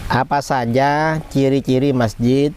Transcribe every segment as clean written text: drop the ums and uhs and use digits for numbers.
Apa saja ciri-ciri masjid?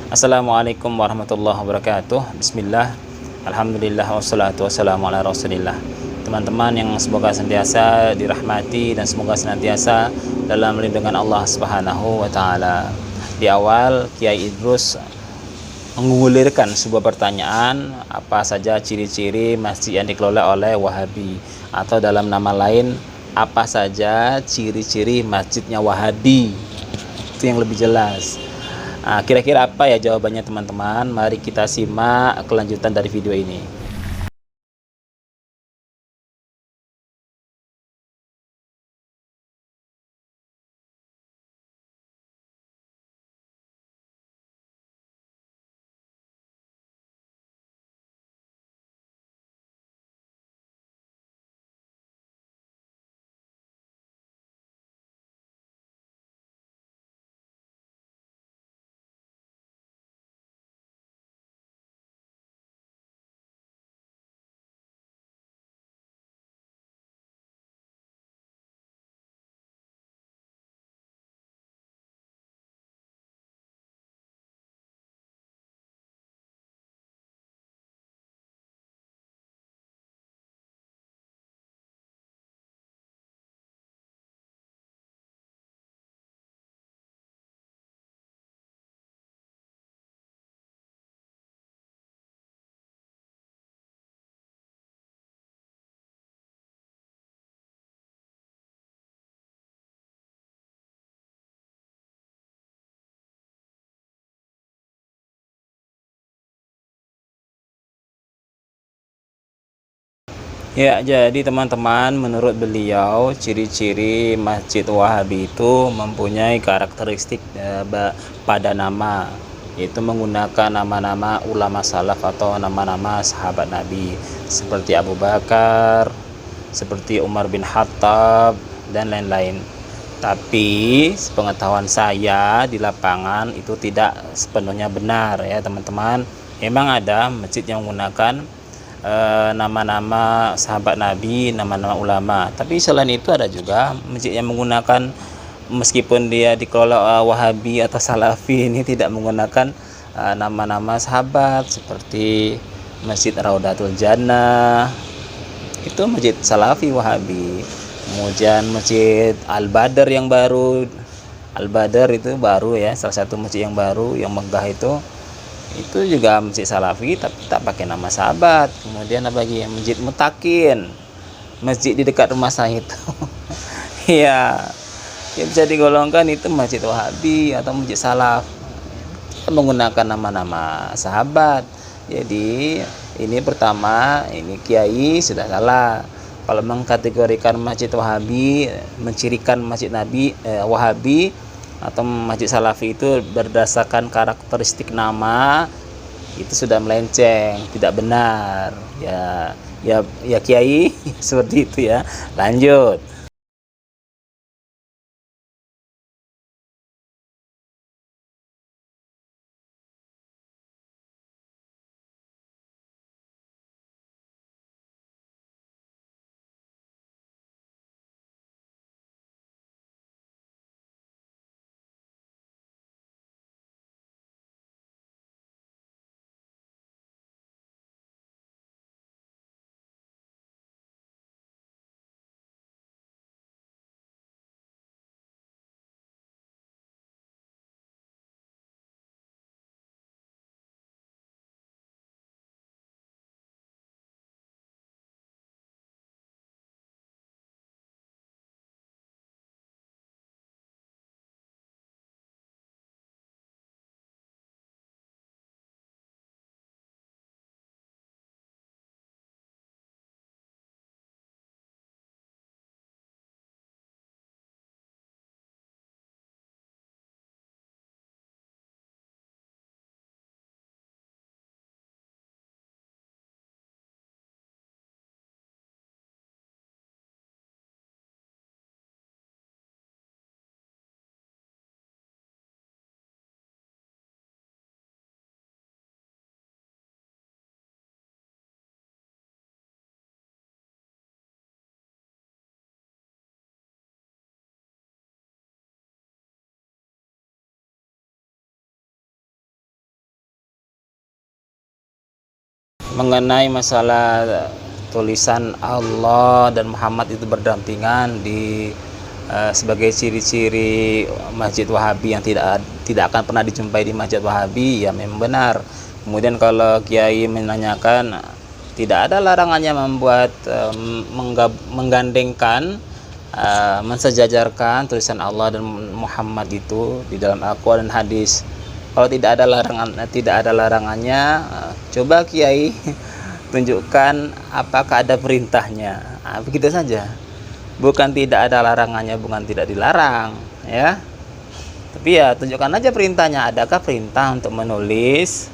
Assalamualaikum warahmatullahi wabarakatuh. Bismillah, alhamdulillah, wassalatu wassalamu ala rasulillah. Teman-teman yang semoga senantiasa dirahmati dan semoga senantiasa dalam lindungan Allah Subhanahu wa taala. Di awal Kiai Idrus mengulirkan sebuah pertanyaan, apa saja ciri-ciri masjid yang dikelola oleh Wahabi, atau dalam nama lain, apa saja ciri-ciri masjidnya Wahabi. Itu yang lebih jelas. Nah, kira-kira apa ya jawabannya teman-teman? Mari kita simak kelanjutan dari video ini. Ya, jadi teman-teman, menurut beliau, ciri-ciri Masjid Wahabi itu mempunyai karakteristik pada nama, yaitu menggunakan nama-nama ulama salaf atau nama-nama sahabat Nabi, seperti Abu Bakar, seperti Umar bin Khattab, dan lain-lain. Tapi sepengetahuan saya di lapangan itu tidak sepenuhnya benar ya teman-teman. Memang ada masjid yang menggunakan nama-nama sahabat Nabi, nama-nama ulama. Tapi selain itu ada juga masjid yang menggunakan, meskipun dia dikelola Wahabi atau Salafi, ini tidak menggunakan nama-nama sahabat, seperti Masjid Raudatul Jannah. Itu masjid Salafi Wahabi. Kemudian Masjid Al-Badr yang baru. Al-Badr itu baru ya, salah satu masjid yang baru yang megah itu juga masjid Salafi tapi tak pakai nama sahabat. Kemudian apa lagi, Masjid Mutakin, masjid di dekat rumah saya itu ya, ya bisa digolongkan itu masjid Wahabi atau masjid Salaf, menggunakan nama-nama sahabat. Jadi ini pertama, ini Kiai sudah salah kalau mengkategorikan masjid Wahabi, mencirikan masjid Nabi Wahabi atau masjid Salafi itu berdasarkan karakteristik nama. Itu sudah melenceng, tidak benar ya. Ya Kiai seperti itu ya. Lanjut. mengenai masalah tulisan Allah dan Muhammad itu berdampingan di sebagai ciri-ciri Masjid Wahabi yang tidak akan pernah dijumpai di Masjid Wahabi, ya memang benar. Kemudian kalau Kiai menanyakan, tidak ada larangannya membuat menggandengkan, mensejajarkan tulisan Allah dan Muhammad itu di dalam Al-Quran dan hadis. Kalau tidak ada larangannya, coba Kiai tunjukkan apakah ada perintahnya. Begitu saja. Bukan tidak ada larangannya, bukan tidak dilarang, ya. Tapi ya tunjukkan aja perintahnya. Adakah perintah untuk menulis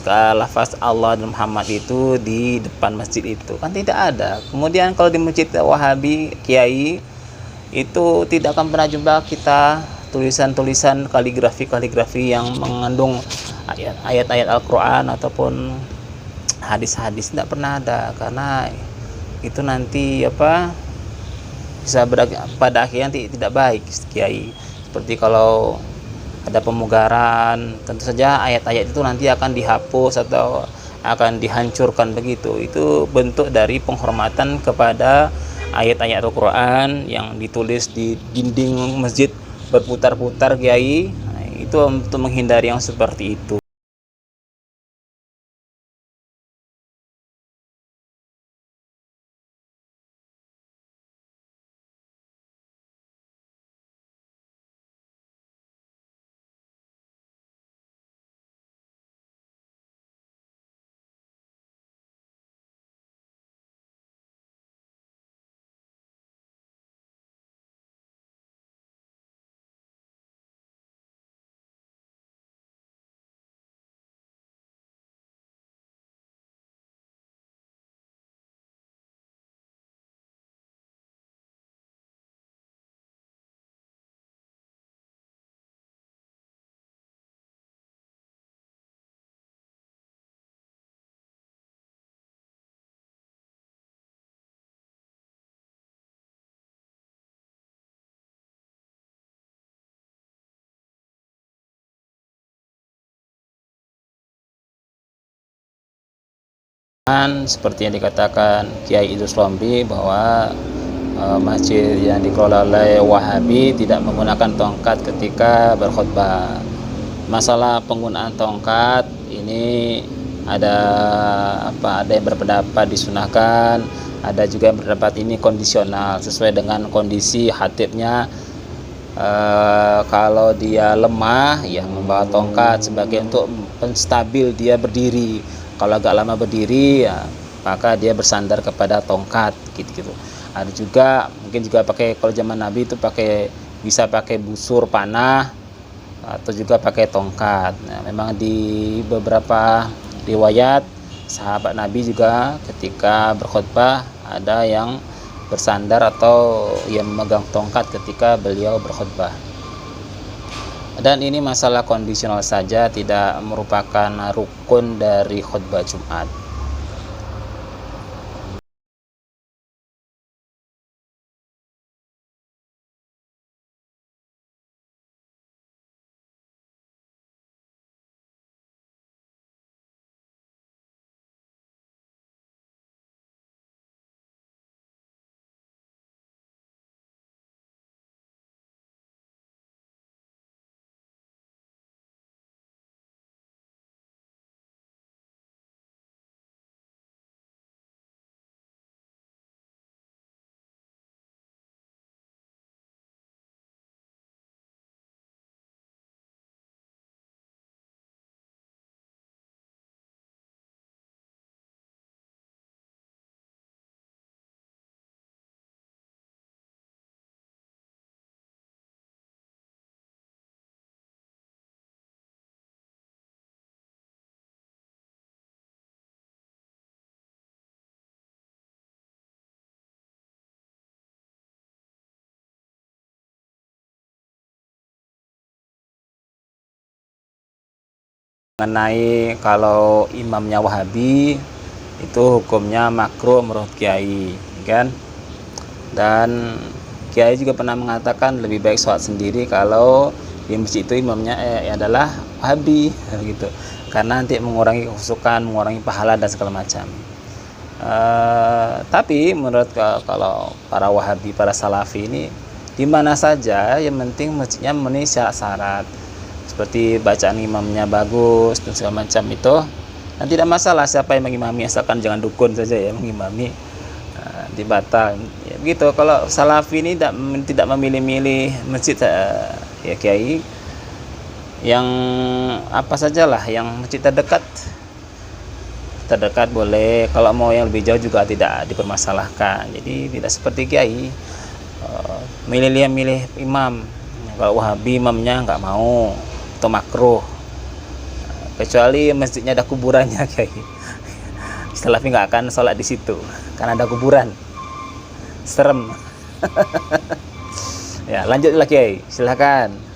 lafaz Allah dan Muhammad itu di depan masjid itu? Kan tidak ada. Kemudian kalau di Masjid Wahabi, Kiai itu tidak akan pernah jumpa kita tulisan-tulisan kaligrafi yang mengandung ayat-ayat Al-Quran ataupun hadis-hadis. Tidak pernah ada, karena itu nanti bisa pada akhirnya tidak baik, Kiai. Seperti kalau ada pemugaran, tentu saja ayat-ayat itu nanti akan dihapus atau akan dihancurkan begitu. Itu bentuk dari penghormatan kepada ayat-ayat Al-Quran yang ditulis di dinding masjid berputar-putar, Kiai. Itu untuk menghindari yang seperti itu. Seperti yang dikatakan Kiai Idrus Romli bahwa masjid yang dikelola oleh Wahabi tidak menggunakan tongkat ketika berkhutbah. Masalah penggunaan tongkat ini ada yang berpendapat disunahkan, ada juga yang berpendapat ini kondisional sesuai dengan kondisi khatibnya. Kalau dia lemah, ya membawa tongkat sebagai untuk penstabil dia berdiri. Kalau agak lama berdiri, ya maka dia bersandar kepada tongkat, gitu. Ada juga mungkin juga pakai, kalau zaman Nabi itu bisa pakai busur panah atau juga pakai tongkat. Nah, memang di beberapa riwayat sahabat Nabi juga ketika berkhutbah ada yang bersandar atau yang memegang tongkat ketika beliau berkhutbah. Dan ini masalah kondisional saja, tidak merupakan rukun dari khutbah Jumat. Mengenai kalau imamnya Wahabi itu hukumnya makruh menurut Kiai, kan? Dan Kiai juga pernah mengatakan lebih baik sholat sendiri kalau di masjid itu imamnya adalah Wahabi, gitu. karena nanti mengurangi kekhusyukan, mengurangi pahala dan segala macam. Tapi menurut kalau para Wahabi, para Salafi ini di mana saja yang penting masjidnya memenuhi syarat-syarat seperti bacaan imamnya bagus dan segala macam itu, dan tidak masalah siapa yang mengimami, asalkan jangan dukun saja ya mengimami, dibatal ya, begitu. Kalau Salafi ini tidak memilih-milih masjid, ya kiai, yang apa sajalah, yang masjid terdekat boleh, kalau mau yang lebih jauh juga tidak dipermasalahkan. Jadi tidak seperti kiai milih imam. Kalau Wahabi imamnya nggak mau atau makruh, kecuali masjidnya ada kuburannya kiai. Salafi nggak akan sholat di situ karena ada kuburan, serem. Ya, lanjutlah kiai, silakan.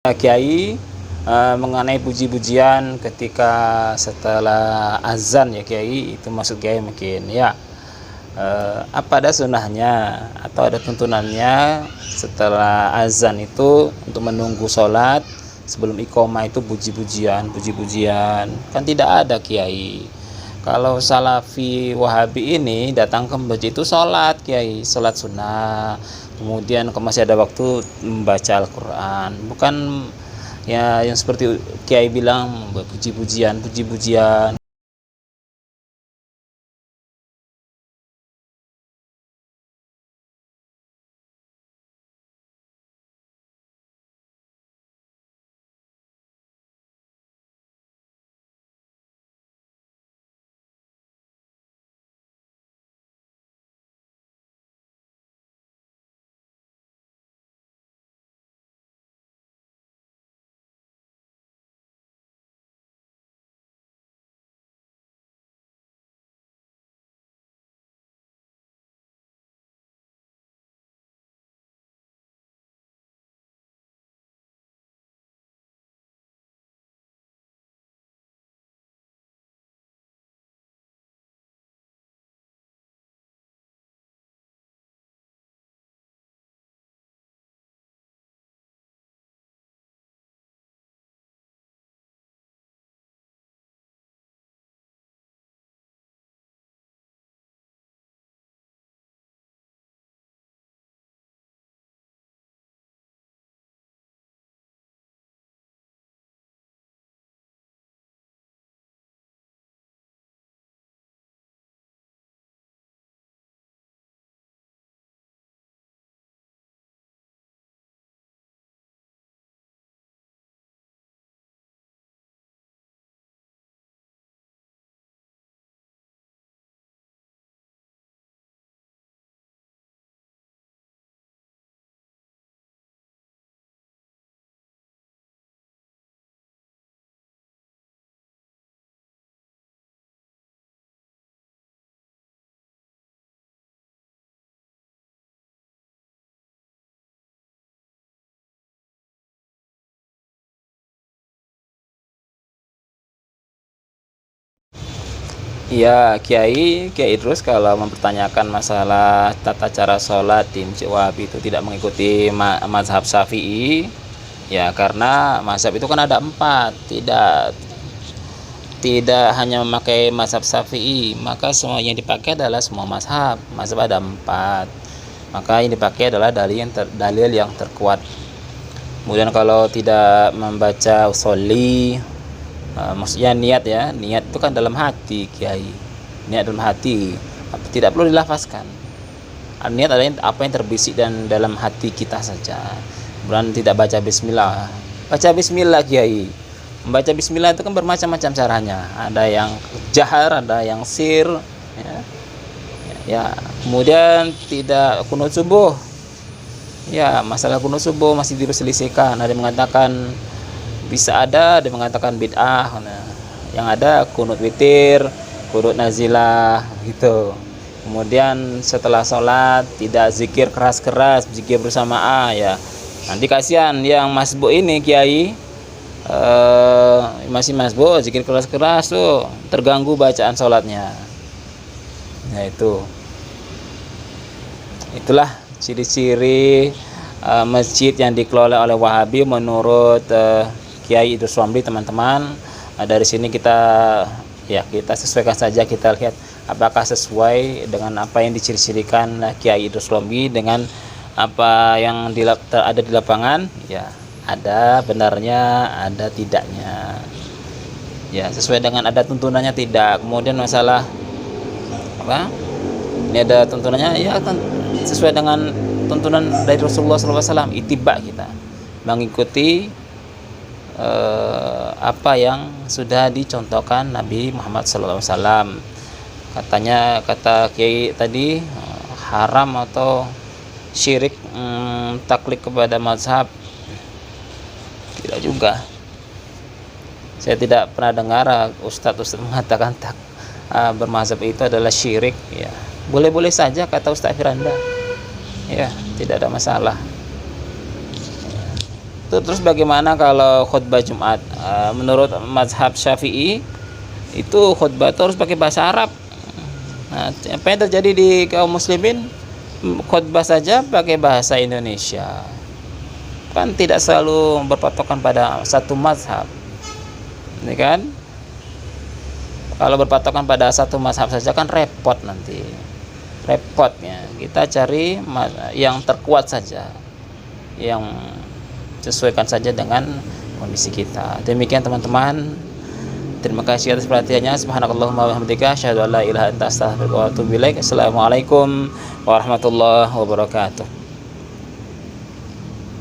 Kiai, mengenai puji-pujian ketika setelah azan ya kiai, itu maksud kiai mungkin ya, apa ada sunnahnya atau ada tuntunannya setelah azan itu untuk menunggu sholat sebelum iqomah itu puji-pujian kan tidak ada kiai. Kalau Salafi Wahabi ini datang ke masjid itu sholat kiai, sholat sunnah, kemudian kalau masih ada waktu membaca Al-Quran, bukan ya yang seperti kiai bilang puji-pujian. Ya kiai terus kalau mempertanyakan masalah tata cara sholat di Masjid Wahabi itu tidak mengikuti mazhab Syafi'i, ya karena mazhab itu kan ada 4, tidak tidak hanya memakai mazhab Syafi'i, maka semua yang dipakai adalah semua mazhab ada 4, maka yang dipakai adalah dalil yang terkuat. Kemudian kalau tidak membaca usolli, maksudnya niat ya, niat itu kan dalam hati kiai, niat dalam hati, tidak perlu dilafazkan. Niat adalah apa yang terbesit dan dalam hati kita saja. Kemudian tidak baca bismillah, baca bismillah kiai. Membaca bismillah itu kan bermacam-macam caranya, ada yang jahar, ada yang sir ya. Kemudian tidak kunut subuh ya, masalah kunut subuh masih diperselisihkan, ada yang mengatakan bisa ada yang mengatakan bid'ah. Nah, Yang ada kunut witir, kunut nazilah gitu. Kemudian setelah sholat tidak zikir keras-keras, zikir bersamaan ya. Nanti kasihan yang masbuk ini kiai, masih masbuk zikir keras-keras tuh terganggu bacaan sholatnya. Nah itulah ciri-ciri masjid yang dikelola oleh Wahabi menurut Kiai Idrus Romli, teman-teman. Dari sini kita sesuaikan saja, kita lihat apakah sesuai dengan apa yang diciri-cirikan Kiai Idrus Romli dengan apa yang ada di lapangan. Ya, ada benarnya, ada tidaknya. Ya, sesuai dengan ada tuntunannya tidak. Kemudian masalah apa? Ini ada tuntunannya, ya sesuai dengan tuntunan dari Rasulullah SAW. Ittiba, kita mengikuti apa yang sudah dicontohkan Nabi Muhammad SAW. Kata Kiai tadi, haram atau syirik taklid kepada mazhab. Tidak juga. Saya tidak pernah dengar ustadz mengatakan bermazhab itu adalah syirik. Ya, boleh-boleh saja kata Ustaz Firanda. Ya, tidak ada masalah. Terus bagaimana kalau khutbah Jumat? Menurut mazhab Syafi'i itu khutbah itu harus pakai bahasa Arab. Nah, apa yang terjadi di kaum muslimin, khutbah saja pakai bahasa Indonesia. Kan tidak selalu berpatokan pada satu mazhab, ini kan? Kalau berpatokan pada satu mazhab saja kan repot nanti. Repotnya kita cari yang terkuat saja, yang sesuaikan saja dengan kondisi kita. Demikian teman-teman. Terima kasih atas perhatiannya. Subhanakallahumma wa bihamdika asyhadu an la ilaha illa anta astaghfiruka wa atubu ilaik. Assalamualaikum warahmatullahi wabarakatuh.